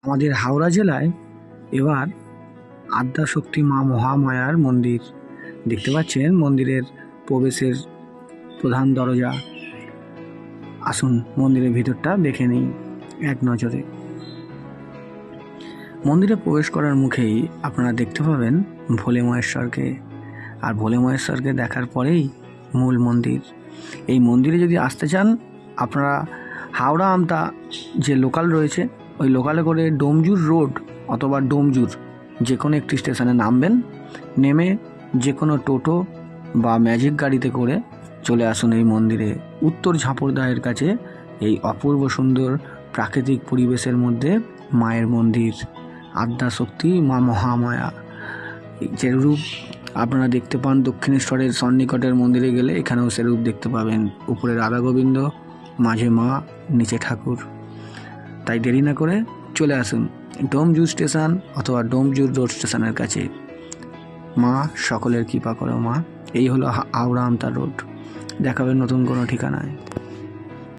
আমাদের হাওড়া জেলায় এবার আদ্যাশক্তি মা মহামায়ার মন্দির দেখতে পাচ্ছেন। মন্দিরের প্রবেশের প্রধান দরজা। আসুন মন্দিরের ভিতরটা দেখে নিই এক নজরে। মন্দিরে প্রবেশ করার মুখেই আপনারা দেখতে পাবেন ভোলে মহেশ্বরকে, আর ভোলে মহেশ্বরকে দেখার পরেই মূল মন্দির। এই মন্দিরে যদি আসতে চান আপনারা হাওড়া আমতা যে লোকাল রয়েছে ওই লোকালে করে ডোমজুর রোড অথবা ডোমজুর যে কোনো একটি স্টেশনে নামবেন, নেমে যে কোনো টোটো বা ম্যাজিক গাড়িতে করে চলে আসুন এই মন্দিরে। উত্তর ঝাঁপড়দায়ের কাছে এই অপূর্ব সুন্দর প্রাকৃতিক পরিবেশের মধ্যে মায়ের মন্দির আদ্যাশক্তি মা মহামায়া। যে রূপ আপনারা দেখতে পান দক্ষিণেশ্বরের সন্নিকটের মন্দিরে গেলে এখানেও সে রূপ দেখতে পাবেন। উপরে রাধা গোবিন্দ, মাঝে মা, নিচে ঠাকুর। তাই দেরি না করে চলে আসুন ডোমজুর স্টেশন অথবা ডোমজুর রোড স্টেশনের কাছে। মা সকলের কৃপা করো মা। এই হলো হাওড়া আমতা রোড। দেখাবেন নতুন কোনো ঠিকানায়।